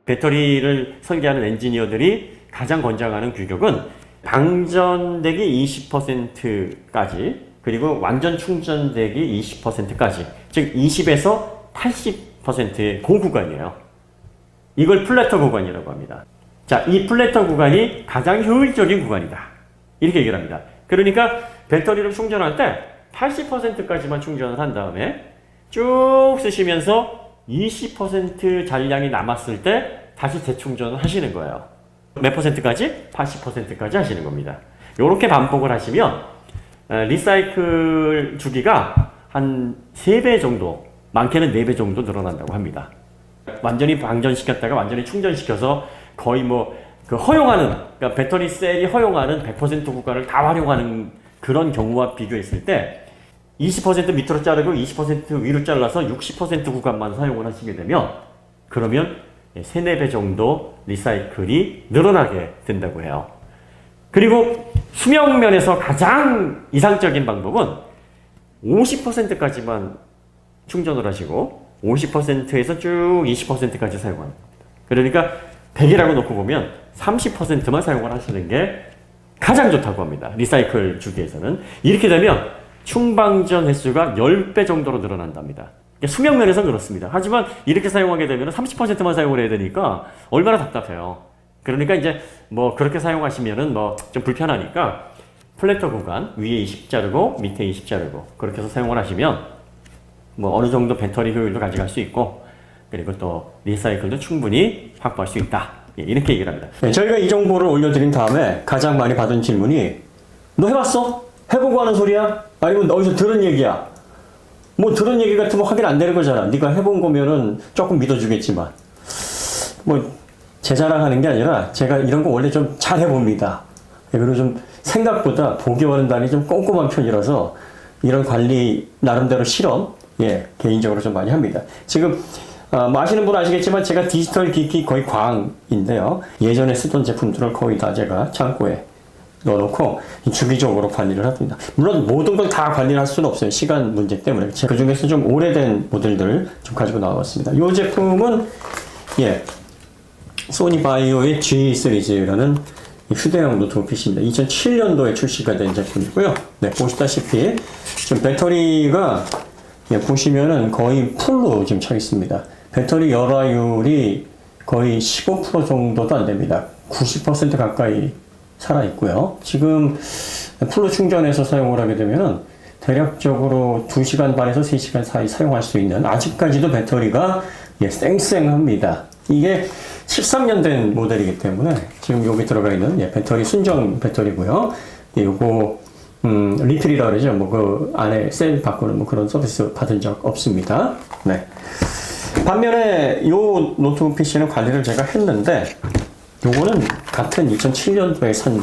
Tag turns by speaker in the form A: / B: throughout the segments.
A: 배터리를 설계하는 엔지니어들이 가장 권장하는 규격은 방전되기 20%까지 그리고 완전 충전되기 20%까지 즉 20에서 80%의 그 구간이에요. 이걸 플래터 구간이라고 합니다. 자, 이 플래터 구간이 가장 효율적인 구간이다. 이렇게 얘기를 합니다. 그러니까 배터리를 충전할 때 80%까지만 충전을 한 다음에 쭉 쓰시면서 20% 잔량이 남았을 때 다시 재충전을 하시는 거예요. 몇 %까지? 80%까지 하시는 겁니다. 이렇게 반복을 하시면 리사이클 주기가 한 3배 정도, 많게는 4배 정도 늘어난다고 합니다. 완전히 방전시켰다가 완전히 충전시켜서 거의 그 허용하는, 그러니까 배터리 셀이 허용하는 100% 구간을 다 활용하는 그런 경우와 비교했을 때 20% 밑으로 자르고 20% 위로 잘라서 60% 구간만 사용을 하시게 되면 그러면 3, 4배 정도 리사이클이 늘어나게 된다고 해요. 그리고 수명면에서 가장 이상적인 방법은 50%까지만 충전을 하시고 50%에서 쭉 20%까지 사용하는 겁니다. 그러니까 100이라고 놓고 보면 30%만 사용을 하시는 게 가장 좋다고 합니다. 리사이클 주기에서는. 이렇게 되면 충방전 횟수가 10배 정도로 늘어난답니다. 수명면에서는 그렇습니다. 하지만 이렇게 사용하게 되면 30%만 사용을 해야 되니까 얼마나 답답해요. 그러니까 이제 그렇게 사용하시면은 좀 불편하니까 플래터 구간 위에 20 자르고 밑에 20 자르고 그렇게 해서 사용을 하시면 어느 정도 배터리 효율도 가져갈 수 있고 그리고 또 리사이클도 충분히 확보할 수 있다. 이렇게 얘기를 합니다.
B: 네, 저희가 이 정보를 올려드린 다음에 가장 많이 받은 질문이 너 해봤어? 해보고 하는 소리야? 아니면 어디서 들은 얘기야? 들은 얘기 같으면 확인 안 되는 거잖아. 네가 해본 거면은 조금 믿어주겠지만 제 자랑하는 게 아니라 제가 이런 거 원래 좀 잘 해봅니다. 그리고 좀 생각보다 보기 어렵다니 좀 꼼꼼한 편이라서 이런 관리 나름대로 실험 개인적으로 좀 많이 합니다. 지금 아시는 분은 아시겠지만 제가 디지털 기기 거의 광인데요. 예전에 쓰던 제품들을 거의 다 제가 창고에 넣어놓고 주기적으로 관리를 합니다. 물론 모든 걸 다 관리를 할 수는 없어요. 시간 문제 때문에. 그 중에서 좀 오래된 모델들을 좀 가지고 나왔습니다. 이 제품은 소니 바이오의 G 시리즈라는 휴대용 노트북 PC입니다. 2007년도에 출시가 된 제품이고요. 네, 보시다시피 지금 배터리가 보시면은 거의 풀로 지금 차 있습니다. 배터리 열화율이 거의 15% 정도도 안 됩니다. 90% 가까이 살아있고요. 지금 풀로 충전해서 사용을 하게 되면은 대략적으로 2시간 반에서 3시간 사이 사용할 수 있는 아직까지도 배터리가 쌩쌩합니다. 이게 13년 된 모델이기 때문에 지금 여기 들어가 있는 배터리 순정 배터리고요. 요거 리필이라 그러죠. 그 안에 셀 바꾸는 그런 서비스 받은 적 없습니다. 네. 반면에 요 노트북 PC는 관리를 제가 했는데 요거는 같은 2007년도에 산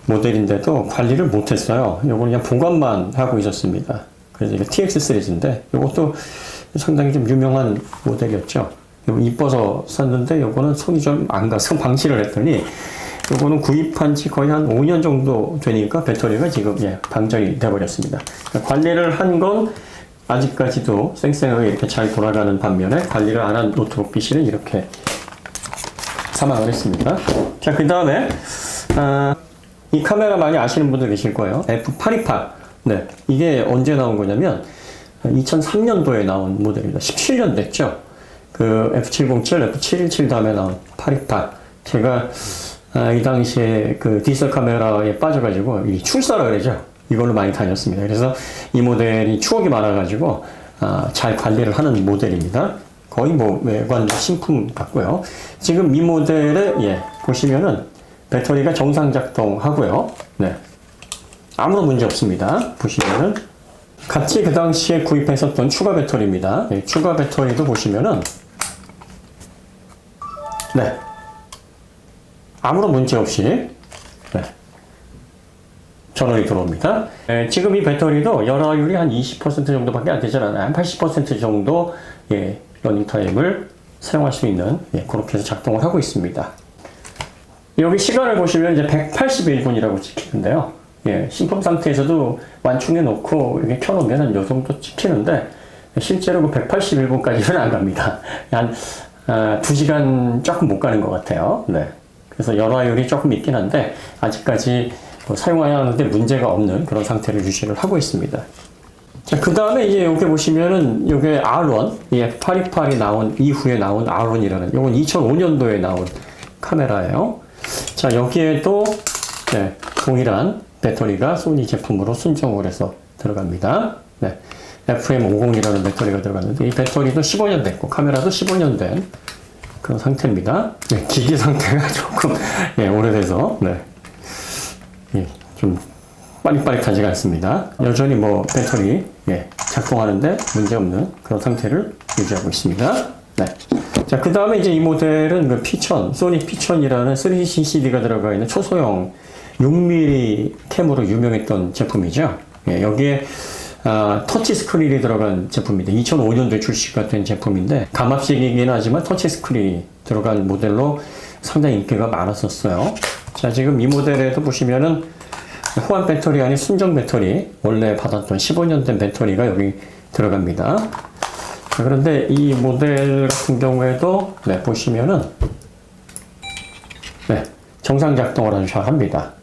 B: 모델인데도 관리를 못했어요. 요거는 그냥 보관만 하고 있었습니다. 그래서 이게 TX 시리즈인데 요것도 상당히 좀 유명한 모델이었죠. 이뻐서 샀는데 요거는 손이 좀 안 가서 방치를 했더니 요거는 구입한 지 거의 한 5년 정도 되니까 배터리가 지금 방전이 돼버렸습니다. 관리를 한 건 아직까지도 쌩쌩하게 이렇게 잘 돌아가는 반면에 관리를 안 한 노트북 PC는 이렇게 사망을 했습니다. 자, 그 다음에 이 카메라 많이 아시는 분들 계실 거예요. F828. 네, 이게 언제 나온 거냐면 2003년도에 나온 모델입니다. 17년 됐죠. 그 F707, F717 다음에 나온 828. 제가 이 당시에 그 디지털 카메라에 빠져가지고 이 출사라 그러죠. 이걸로 많이 다녔습니다. 그래서 이 모델이 추억이 많아가지고 잘 관리를 하는 모델입니다. 거의 외관 신품 같고요. 지금 이 모델에 보시면은 배터리가 정상 작동하고요. 네, 아무런 문제 없습니다. 보시면은 같이 그 당시에 구입했었던 추가 배터리입니다. 추가 배터리도 보시면은 아무런 문제 없이 전원이 들어옵니다. 지금 이 배터리도 열화율이 한 20% 정도밖에 안 되잖아요. 한 80% 정도 러닝타임을 사용할 수 있는 그렇게 해서 작동을 하고 있습니다. 여기 시간을 보시면 이제 181분이라고 찍히는데요. 신품 상태에서도 완충해 놓고 이렇게 켜놓으면 이 정도 찍히는데 실제로 그 181분까지는 안 갑니다. 한 2시간 조금 못 가는 것 같아요. 네. 그래서 열화율이 조금 있긴 한데 아직까지 사용하는데 문제가 없는 그런 상태를 유지를 하고 있습니다. 자, 그 다음에 이제 여기 보시면은 요게 R1, F828이 나온 이후에 나온 R1이라는 요건 2005년도에 나온 카메라예요. 자, 여기에도 네, 동일한 배터리가 소니 제품으로 순정을 해서 들어갑니다. 네. FM50이라는 배터리가 들어갔는데 이 배터리도 15년 됐고 카메라도 15년 된 그런 상태입니다. 네, 기기 상태가 조금 오래돼서 네. 좀 빠릿빠릿하지가 않습니다. 여전히 뭐 배터리 작동하는데 문제없는 그런 상태를 유지하고 있습니다. 네. 자, 그 다음에 이제 이 모델은 그 P1000, 소니 P1000이라는 3CCD가 들어가 있는 초소형 6mm 캠으로 유명했던 제품이죠. 여기에 터치 스크린이 들어간 제품입니다. 2005년도에 출시가 된 제품인데 감압식이긴 하지만 터치 스크린이 들어간 모델로 상당히 인기가 많았었어요. 자, 지금 이 모델에도 보시면은 호환 배터리 아닌 순정 배터리 원래 받았던 15년 된 배터리가 여기 들어갑니다. 자, 그런데 이 모델 같은 경우에도 보시면은 정상 작동을 아주 잘 합니다.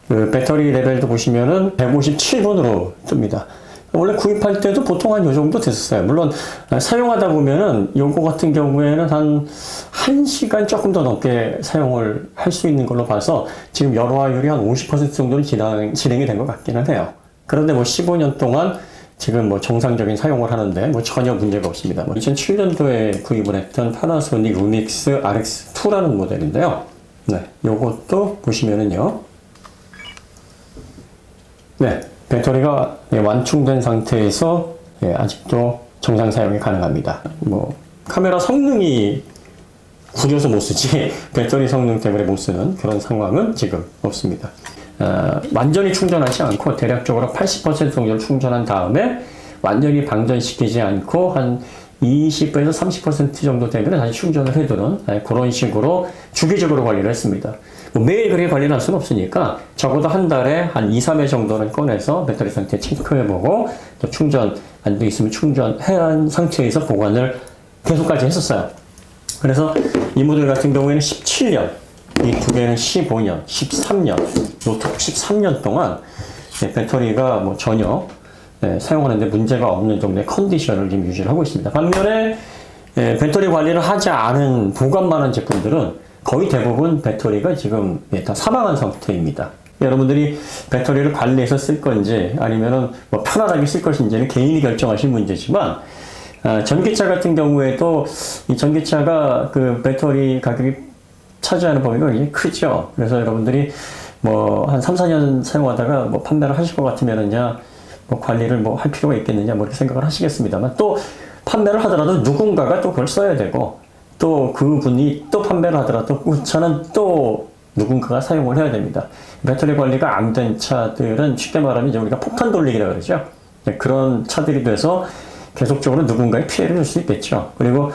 B: 그 배터리 레벨도 보시면은 157분으로 뜹니다. 원래 구입할 때도 보통 한 요 정도 됐었어요. 물론 사용하다 보면은 요거 같은 경우에는 한 1시간 조금 더 넘게 사용을 할 수 있는 걸로 봐서 지금 열화율이 한 50% 정도는 진행이 된 것 같기는 해요. 그런데 뭐 15년 동안 지금 뭐 정상적인 사용을 하는데 뭐 전혀 문제가 없습니다. 2007년도에 구입을 했던 파나소닉 루믹스 RX2라는 모델인데요. 네, 요것도 보시면은요. 네, 배터리가 완충된 상태에서 아직도 정상 사용이 가능합니다. 뭐 카메라 성능이 구려서 못 쓰지 배터리 성능 때문에 못 쓰는 그런 상황은 지금 없습니다. 완전히 충전하지 않고 대략적으로 80% 정도를 충전한 다음에 완전히 방전시키지 않고 한 20에서 30% 정도 되면 다시 충전을 해두는 그런 식으로 주기적으로 관리를 했습니다. 뭐 매일 그렇게 관리를 할 수는 없으니까 적어도 한 달에 한 2, 3회 정도는 꺼내서 배터리 상태 체크해보고 또 충전 안 돼 있으면 충전한 상태에서 보관을 계속까지 했었어요. 그래서 이 모델 같은 경우에는 17년, 이 두 개는 15년, 13년, 노트북 13년 동안 배터리가 뭐 전혀 사용하는데 문제가 없는 정도의 컨디션을 지금 유지를 하고 있습니다. 반면에 배터리 관리를 하지 않은 보관만 한 제품들은 거의 대부분 배터리가 지금 다 사망한 상태입니다. 여러분들이 배터리를 관리해서 쓸 건지 아니면은 뭐 편안하게 쓸 것인지는 개인이 결정하실 문제지만 전기차 같은 경우에도 이 전기차가 그 배터리 가격이 차지하는 범위가 굉장히 크죠. 그래서 여러분들이 뭐 한 3, 4년 사용하다가 뭐 판매를 하실 것 같으면은야 뭐 관리를 뭐 할 필요가 있겠느냐 뭐 이렇게 생각을 하시겠습니다만 또 판매를 하더라도 누군가가 또 그걸 써야 되고 또 그분이 또 판매를 하더라도 그 차는 또 누군가가 사용을 해야 됩니다. 배터리 관리가 안 된 차들은 쉽게 말하면 이제 우리가 폭탄 돌리기라고 그러죠. 그런 차들이 돼서 계속적으로 누군가에 피해를 줄 수 있겠죠. 그리고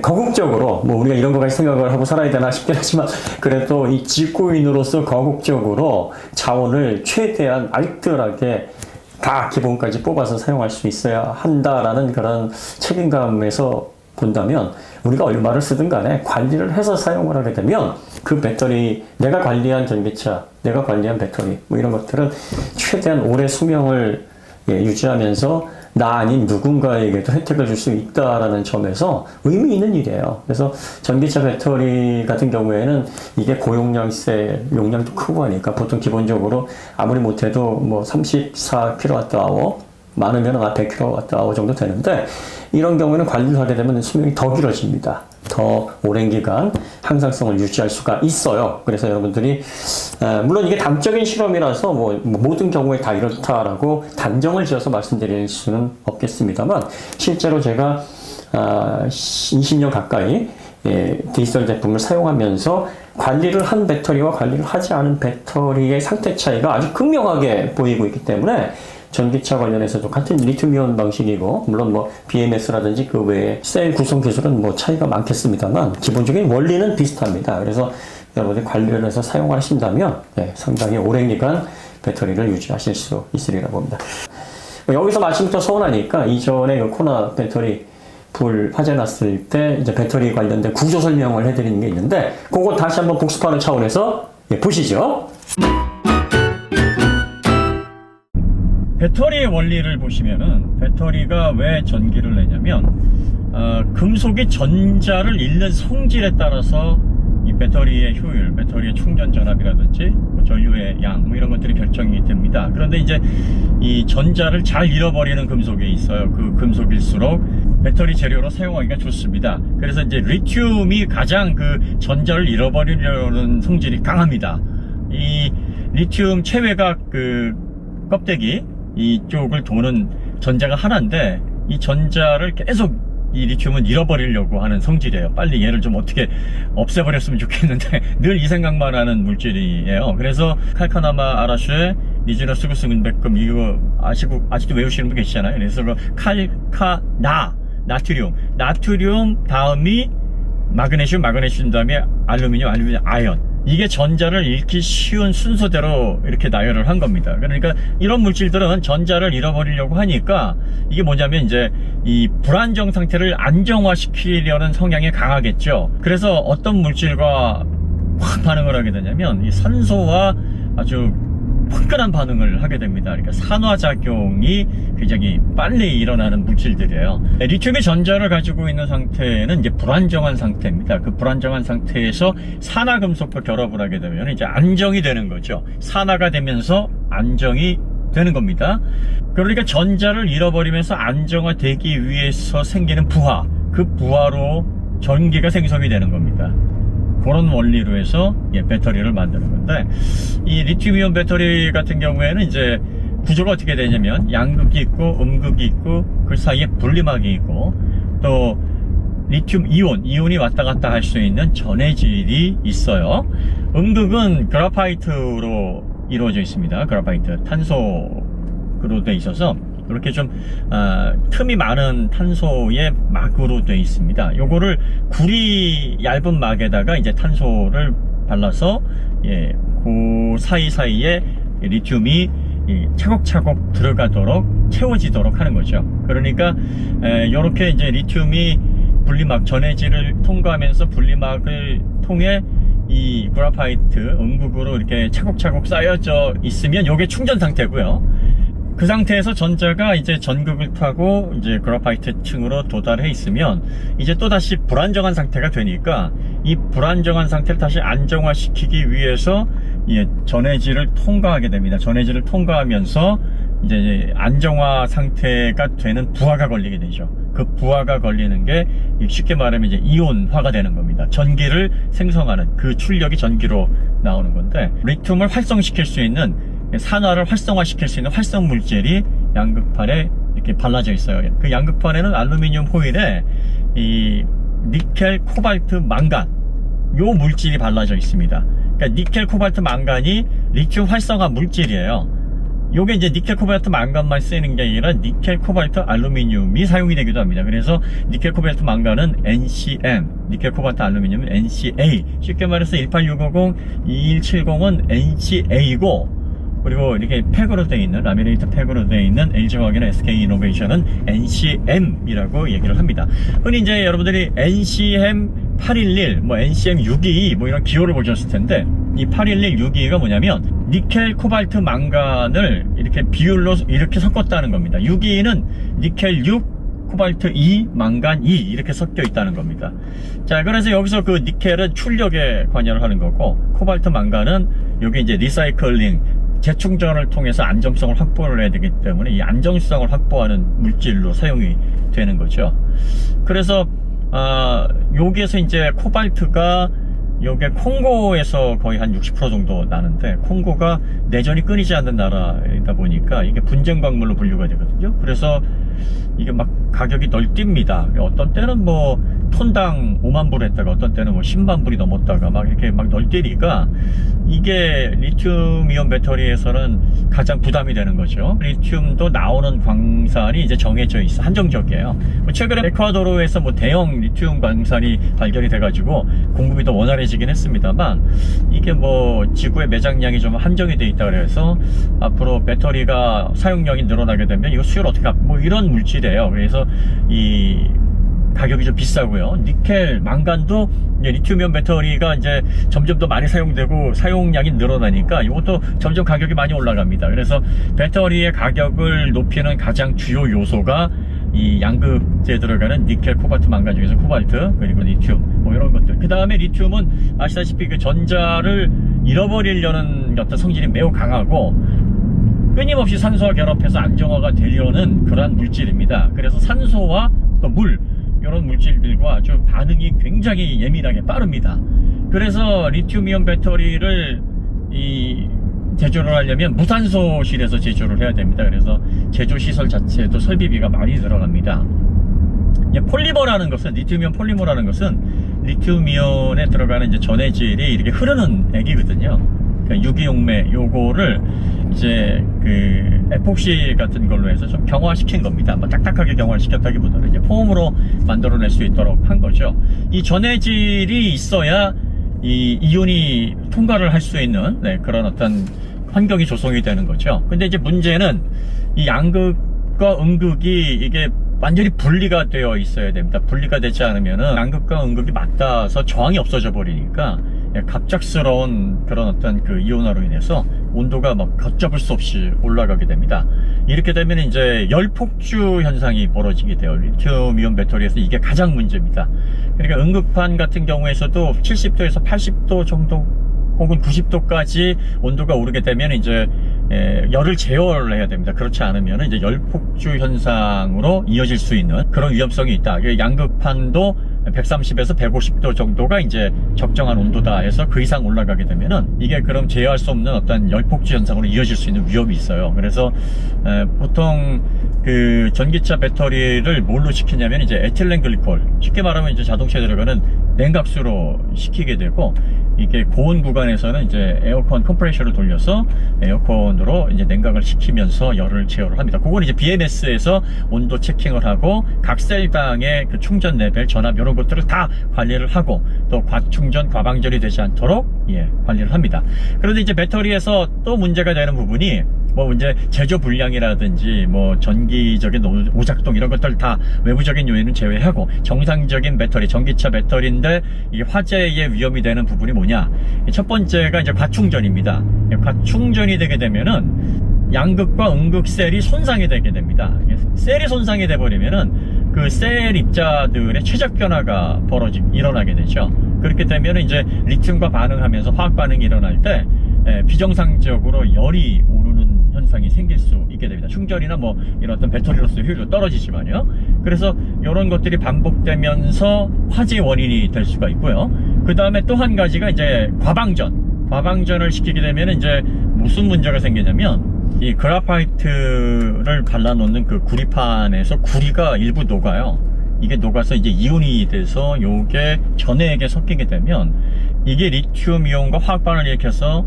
B: 거국적으로 뭐 우리가 이런 거까지 생각을 하고 살아야 되나 싶긴 하지만 그래도 이 집고인으로서 거국적으로 자원을 최대한 알뜰하게 다 기본까지 뽑아서 사용할 수 있어야 한다라는 그런 책임감에서 본다면 우리가 얼마를 쓰든 간에 관리를 해서 사용을 하게 되면 그 배터리, 내가 관리한 전기차, 내가 관리한 배터리 뭐 이런 것들은 최대한 오래 수명을 유지하면서 나 아닌 누군가에게도 혜택을 줄 수 있다라는 점에서 의미 있는 일이에요. 그래서 전기차 배터리 같은 경우에는 이게 고용량 셀, 용량도 크고 하니까 보통 기본적으로 아무리 못해도 뭐 34kWh, 많으면 100kWh 정도 되는데 이런 경우에는 관리를 하게 되면 수명이 더 길어집니다. 더 오랜 기간 항상성을 유지할 수가 있어요. 그래서 여러분들이 물론 이게 단적인 실험이라서 뭐 모든 경우에 다 이렇다라고 단정을 지어서 말씀드릴 수는 없겠습니다만 실제로 제가 20년 가까이 디지털 제품을 사용하면서 관리를 한 배터리와 관리를 하지 않은 배터리의 상태 차이가 아주 극명하게 보이고 있기 때문에 전기차 관련해서도 같은 리튬이온 방식이고 물론 뭐 BMS라든지 그 외에 셀 구성 기술은 뭐 차이가 많겠습니다만 기본적인 원리는 비슷합니다. 그래서 여러분들이 관리를 해서 사용하신다면 상당히 오랜 기간 배터리를 유지하실 수 있으리라고 봅니다. 여기서 말씀부터 서운하니까 이전에 그 코나 배터리 불 화재 났을 때 이제 배터리 관련된 구조 설명을 해드리는 게 있는데 그거 다시 한번 복습하는 차원에서 보시죠. 배터리의 원리를 보시면은 배터리가 왜 전기를 내냐면 금속이 전자를 잃는 성질에 따라서 이 배터리의 효율, 배터리의 충전 전압이라든지 전류의 양 이런 것들이 결정이 됩니다. 그런데 이제 이 전자를 잘 잃어버리는 금속이 있어요. 그 금속일수록 배터리 재료로 사용하기가 좋습니다. 그래서 이제 리튬이 가장 그 전자를 잃어버리려는 성질이 강합니다. 이 리튬 체외각 그 껍데기 이쪽을 도는 전자가 하나인데 이 전자를 계속 이 리튬은 잃어버리려고 하는 성질이에요. 빨리 얘를 좀 어떻게 없애버렸으면 좋겠는데 늘 이 생각만 하는 물질이에요. 그래서 칼카나마 아라슈의 니즈노스구스 은백금 이거 아직도 외우시는 분 계시잖아요. 그래서 그 나트륨 다음이 마그네슘 다음에 알루미늄 아연. 이게 전자를 잃기 쉬운 순서대로 이렇게 나열을 한 겁니다. 그러니까 이런 물질들은 전자를 잃어버리려고 하니까 이게 뭐냐면 이제 이 불안정 상태를 안정화시키려는 성향이 강하겠죠. 그래서 어떤 물질과 확 반응을 하게 되냐면 이 산소와 아주 화끈한 반응을 하게 됩니다. 그러니까 산화작용이 굉장히 빨리 일어나는 물질들이에요. 리튬의 전자를 가지고 있는 상태는 이제 불안정한 상태입니다. 그 불안정한 상태에서 산화금속과 결합을 하게 되면 이제 안정이 되는 거죠. 산화가 되면서 안정이 되는 겁니다. 그러니까 전자를 잃어버리면서 안정화되기 위해서 생기는 부하, 그 부하로 전기가 생성이 되는 겁니다. 그런 원리로 해서 배터리를 만드는 건데 이 리튬이온 배터리 같은 경우에는 이제 구조가 어떻게 되냐면 양극이 있고 음극이 있고 그 사이에 분리막이 있고 또 리튬 이온이 왔다 갔다 할 수 있는 전해질이 있어요. 음극은 그라파이트로 이루어져 있습니다. 그라파이트 탄소로 돼 있어서 이렇게 좀 틈이 많은 탄소의 막으로 되어 있습니다. 요거를 구리 얇은 막에다가 이제 탄소를 발라서 그 사이사이에 리튬이 차곡차곡 들어가도록 채워지도록 하는 거죠. 그러니까 요렇게 이제 리튬이 분리막 전해질을 통과하면서 분리막을 통해 이 그라파이트 음극으로 이렇게 차곡차곡 쌓여져 있으면 요게 충전 상태고요. 그 상태에서 전자가 이제 전극을 타고 이제 그라파이트 층으로 도달해 있으면 이제 또 다시 불안정한 상태가 되니까 이 불안정한 상태를 다시 안정화시키기 위해서 전해질을 통과하게 됩니다. 전해질을 통과하면서 이제 안정화 상태가 되는 부하가 걸리게 되죠. 그 부하가 걸리는 게 쉽게 말하면 이제 이온화가 되는 겁니다. 전기를 생성하는 그 출력이 전기로 나오는 건데 리튬을 활성시킬 수 있는 산화를 활성화시킬 수 있는 활성 물질이 양극판에 이렇게 발라져 있어요. 그 양극판에는 알루미늄 호일에 이 니켈, 코발트, 망간 요 물질이 발라져 있습니다. 그러니까 니켈, 코발트, 망간이 리튬 활성화 물질이에요. 요게 이제 니켈, 코발트, 망간만 쓰이는 게 아니라 니켈, 코발트, 알루미늄이 사용이 되기도 합니다. 그래서 니켈, 코발트, 망간은 NCM, 니켈, 코발트, 알루미늄은 NCA. 쉽게 말해서 18650, 2170은 NCA이고 그리고 이렇게 팩으로 되어 있는 라미네이트 팩으로 되어 있는 LG화학이나 SK이노베이션은 NCM이라고 얘기를 합니다. 흔히 이제 여러분들이 NCM 811, NCM 622 이런 기호를 보셨을 텐데 이 811, 622가 뭐냐면 니켈, 코발트, 망간을 이렇게 비율로 이렇게 섞었다는 겁니다. 622는 니켈 6, 코발트 2, 망간 2 이렇게 섞여 있다는 겁니다. 자, 그래서 여기서 그 니켈은 출력에 관여를 하는 거고 코발트, 망간은 여기 이제 리사이클링 재충전을 통해서 안정성을 확보를 해야 되기 때문에 이 안정성을 확보하는 물질로 사용이 되는 거죠. 그래서 여기에서 이제 코발트가 요게 콩고에서 거의 한 60% 정도 나는데 콩고가 내전이 끊이지 않는 나라이다 보니까 이게 분쟁 광물로 분류가 되거든요. 그래서 이게 막 가격이 널뛰입니다. 어떤 때는 톤당 5만 불 했다가 어떤 때는 10만 불이 넘었다가 막 이렇게 막 널뛰니까 이게 리튬 이온 배터리에서는 가장 부담이 되는 거죠. 리튬도 나오는 광산이 이제 정해져 있어 한정적이에요. 최근에 에콰도르에서 대형 리튬 광산이 발견이 돼가지고 공급이 더 원활해지긴 했습니다만 이게 지구의 매장량이 좀 한정이 돼 있다 그래서 앞으로 배터리가 사용량이 늘어나게 되면 이거 수요를 어떻게 이런 물질이에요. 그래서 이
A: 가격이 좀 비싸고요. 니켈, 망간도 이제 리튬이온 배터리가 이제 점점 더 많이 사용되고 사용량이 늘어나니까 이것도 점점 가격이 많이 올라갑니다. 그래서 배터리의 가격을 높이는 가장 주요 요소가 이 양극재에 들어가는 니켈, 코발트, 망간 중에서 코발트, 그리고 리튬, 뭐 이런 것들. 그 다음에 리튬은 아시다시피 그 전자를 잃어버리려는 어떤 성질이 매우 강하고 끊임없이 산소와 결합해서 안정화가 되려는 그러한 물질입니다. 그래서 산소와 또 물, 이런 물질들과 좀 반응이 굉장히 예민하게 빠릅니다. 그래서 리튬이온 배터리를 제조를 하려면 무산소실에서 제조를 해야 됩니다. 그래서 제조 시설 자체도 설비비가 많이 들어갑니다. 폴리머라는 것은, 리튬이온 폴리머라는 것은 리튬이온에 들어가는 이제 전해질이 이렇게 흐르는 액이거든요. 그러니까 유기용매 요거를 이제 그 에폭시 같은 걸로 해서 좀 경화시킨 겁니다. 뭐 딱딱하게 경화시켰다기보다는 이제 폼으로 만들어낼 수 있도록 한 거죠. 이 전해질이 있어야 이 이온이 통과를 할 수 있는 그런 어떤 환경이 조성이 되는 거죠. 근데 이제 문제는 이 양극과 음극이 이게 완전히 분리가 되어 있어야 됩니다. 분리가 되지 않으면은 양극과 음극이 맞닿아서 저항이 없어져 버리니까 갑작스러운 그런 어떤 그 이온화로 인해서 온도가 막 걷잡을 수 없이 올라가게 됩니다. 이렇게 되면 이제 열폭주 현상이 벌어지게 돼요. 리튬이온 배터리에서 이게 가장 문제입니다. 그러니까 음극판 같은 경우에서도 70도에서 80도 정도 혹은 90도까지 온도가 오르게 되면 이제 열을 제어를 해야 됩니다. 그렇지 않으면 이제 열폭주 현상으로 이어질 수 있는 그런 위험성이 있다. 양극판도 130에서 150도 정도가 이제 적정한 온도다 해서 그 이상 올라가게 되면은 이게 그럼 제어할 수 없는 어떤 열폭주 현상으로 이어질 수 있는 위험이 있어요. 그래서 보통 그 전기차 배터리를 뭘로 시키냐면 이제 에틸렌 글리콜, 쉽게 말하면 이제 자동차에 들어가는 냉각수로 시키게 되고, 이게 고온 구간에서는 이제 에어컨 컴프레셔를 돌려서 에어컨으로 이제 냉각을 시키면서 열을 제어를 합니다. 그건 이제 BMS에서 온도 체킹을 하고 각 셀당의 그 충전 레벨, 전압 이런 것들을 다 관리를 하고 또 과충전, 과방전이 되지 않도록 관리를 합니다. 그런데 이제 배터리에서 또 문제가 되는 부분이 뭐 이제 제조 불량이라든지 뭐 전기적인 오작동 이런 것들 다 외부적인 요인은 제외하고 정상적인 배터리, 전기차 배터리인데 이게 화재의 위험이 되는 부분이 뭐냐? 첫 번째가 이제 과충전입니다. 과충전이 되게 되면은 양극과 음극 셀이 손상이 되게 됩니다. 셀이 손상이 돼 버리면은 그 셀 입자들의 최적 변화가 일어나게 되죠. 그렇게 되면 이제 리튬과 반응하면서 화학 반응이 일어날 때 비정상적으로 열이 오르는 현상이 생길 수 있게 됩니다. 충전이나 뭐 이런 어떤 배터리로서의 효율도 떨어지지만요. 그래서 이런 것들이 반복되면서 화재 원인이 될 수가 있고요. 그 다음에 또 한 가지가 이제 과방전을 시키게 되면 이제 무슨 문제가 생기냐면 이 그라파이트를 발라놓는 그 구리판에서 구리가 일부 녹아요. 이게 녹아서 이제 이온이 돼서 요게 전해액에 섞이게 되면 이게 리튬 이온과 화학반응을 일으켜서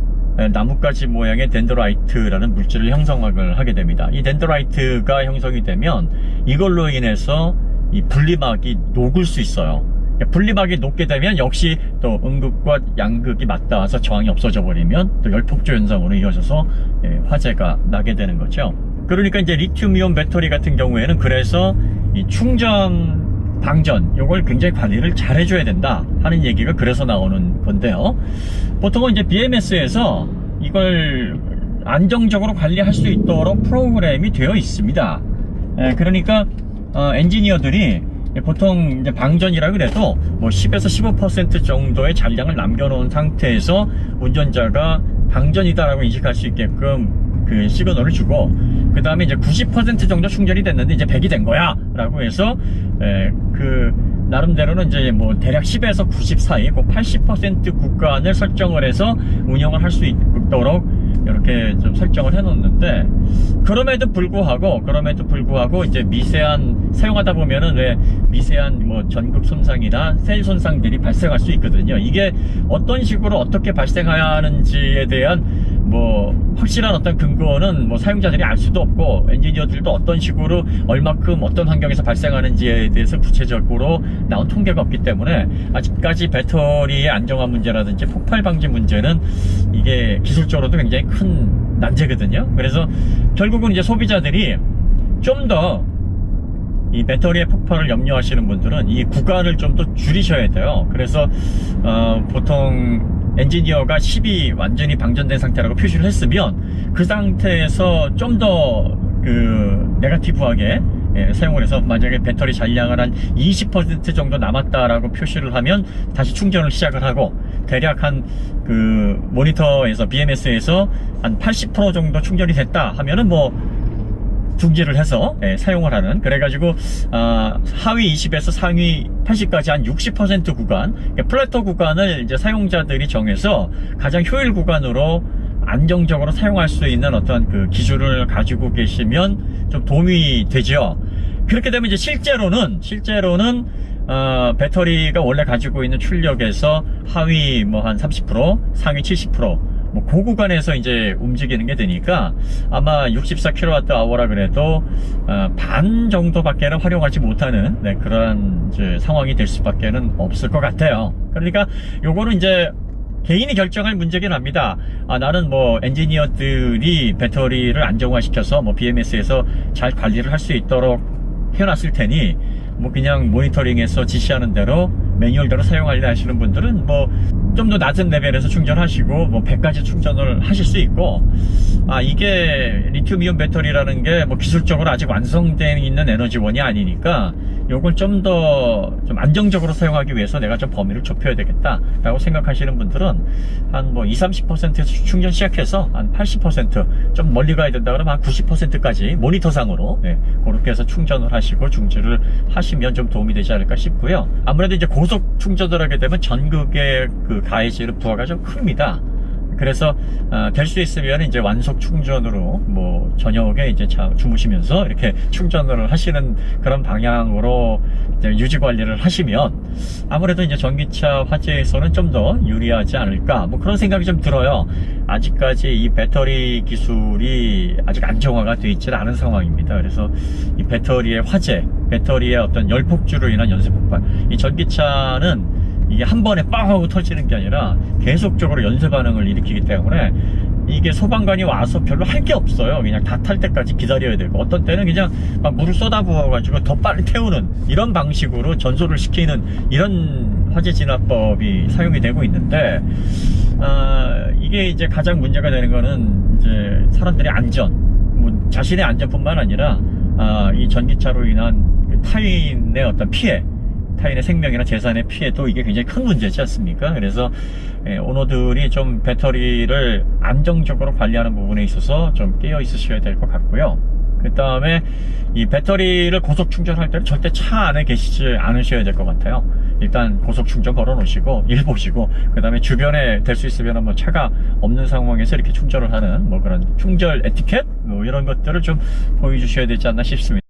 A: 나뭇가지 모양의 덴드라이트라는 물질을 형성을 하게 됩니다. 이 덴드라이트가 형성이 되면 이걸로 인해서 이 분리막이 녹을 수 있어요. 분리막이 녹게 되면 역시 또 음극과 양극이 맞닿아서 저항이 없어져 버리면 또 열폭주 현상으로 이어져서 화재가 나게 되는 거죠. 그러니까 이제 리튬이온 배터리 같은 경우에는 그래서 이 충전, 방전 요걸 굉장히 관리를 잘 해줘야 된다 하는 얘기가 그래서 나오는 건데요. 보통은 이제 BMS에서 이걸 안정적으로 관리할 수 있도록 프로그램이 되어 있습니다. 그러니까 엔지니어들이 보통 이제 방전이라 그래도 뭐 10에서 15% 정도의 잔량을 남겨놓은 상태에서 운전자가 방전이다라고 인식할 수 있게끔 그 시그널을 주고, 그 다음에 이제 90% 정도 충전이 됐는데 이제 100이 된 거야 라고 해서 그 나름대로는 이제 뭐 대략 10에서 90 사이 그 80% 구간을 설정을 해서 운영을 할 수 있도록 이렇게 좀 설정을 해 놓는데, 그럼에도 불구하고 이제 미세한 사용하다 보면은 왜 미세한 뭐 전극 손상이나 셀 손상들이 발생할 수 있거든요. 이게 어떤 식으로 어떻게 발생하는지에 대한 뭐 확실한 어떤 근거는 뭐 사용자들이 알 수도 없고 엔지니어들도 어떤 식으로 얼마큼 어떤 환경에서 발생하는지에 대해서 구체적으로 나온 통계가 없기 때문에 아직까지 배터리의 안정화 문제라든지 폭발 방지 문제는 이게 기술적으로도 굉장히 큰 난제거든요. 그래서 결국은 이제 소비자들이 좀 더 이 배터리의 폭발을 염려하시는 분들은 이 구간을 좀 더 줄이셔야 돼요. 그래서 보통 엔지니어가 10이 완전히 방전된 상태라고 표시를 했으면 그 상태에서 좀 더 네거티브하게 사용을 해서 만약에 배터리 잔량을 한 20% 정도 남았다라고 표시를 하면 다시 충전을 시작을 하고 대략 한 모니터에서 BMS에서 한 80% 정도 충전이 됐다 하면은 뭐 중지를 해서 사용을 하는, 그래가지고 하위 20에서 상위 80까지 한 60% 구간, 플래터 구간을 이제 사용자들이 정해서 가장 효율 구간으로 안정적으로 사용할 수 있는 어떤 기준을 가지고 계시면 좀 도움이 되죠. 그렇게 되면 이제 실제로는 배터리가 원래 가지고 있는 출력에서 하위 뭐 한 30%, 상위 70%, 뭐 그 구간에서 이제 움직이는 게 되니까 아마 64kWh라 그래도 반 정도밖에는 활용하지 못하는 그런 이제 상황이 될 수밖에는 없을 것 같아요. 그러니까 요거는 이제 개인이 결정할 문제긴 합니다. 나는 뭐 엔지니어들이 배터리를 안정화시켜서 뭐 BMS에서 잘 관리를 할 수 있도록 해놨을 테니 뭐 그냥 모니터링에서 지시하는 대로 매뉴얼대로 사용하려 하시는 분들은 뭐 좀 더 낮은 레벨에서 충전하시고 뭐 100까지 충전을 하실 수 있고, 이게 리튬이온 배터리라는 게 뭐 기술적으로 아직 완성되어 있는 에너지원이 아니니까 요걸 좀 더 안정적으로 사용하기 위해서 내가 좀 범위를 좁혀야 되겠다 라고 생각하시는 분들은 한 뭐 20-30%에서 충전 시작해서 한 80%좀 멀리 가야 된다 그러면 한 90%까지 모니터상으로 그렇게 해서 충전을 하시고 중지를 하시면 좀 도움이 되지 않을까 싶고요. 아무래도 이제 고속 충전을 하게 되면 전극의 가해질의 부하가 좀 큽니다. 그래서 될 수 있으면 이제 완속 충전으로 뭐 저녁에 이제 주무시면서 이렇게 충전을 하시는 그런 방향으로 이제 유지 관리를 하시면 아무래도 이제 전기차 화재에서는 좀 더 유리하지 않을까, 뭐 그런 생각이 좀 들어요. 아직까지 이 배터리 기술이 아직 안정화가 되어 있지는 않은 상황입니다. 그래서 이 배터리의 화재, 배터리의 어떤 열폭주로 인한 연쇄 폭발, 이 전기차는 이게 한 번에 빵 하고 터지는 게 아니라 계속적으로 연쇄 반응을 일으키기 때문에 이게 소방관이 와서 별로 할 게 없어요. 그냥 다 탈 때까지 기다려야 되고, 어떤 때는 그냥 막 물을 쏟아부어 가지고 더 빨리 태우는 이런 방식으로 전소를 시키는 이런 화재 진화법이 사용이 되고 있는데, 이게 이제 가장 문제가 되는 거는 이제 사람들의 안전, 뭐 자신의 안전뿐만 아니라 이 전기차로 인한 타인의 어떤 피해, 타인의 생명이나 재산의 피해도 이게 굉장히 큰 문제지 않습니까? 그래서 오너들이 좀 배터리를 안정적으로 관리하는 부분에 있어서 좀 깨어 있으셔야 될 것 같고요. 그 다음에 이 배터리를 고속 충전할 때는 절대 차 안에 계시지 않으셔야 될 것 같아요. 일단 고속 충전 걸어 놓으시고 일 보시고, 그 다음에 주변에 될 수 있으면 뭐 차가 없는 상황에서 이렇게 충전을 하는 뭐 그런 충전 에티켓 뭐 이런 것들을 좀 보여주셔야 되지 않나 싶습니다.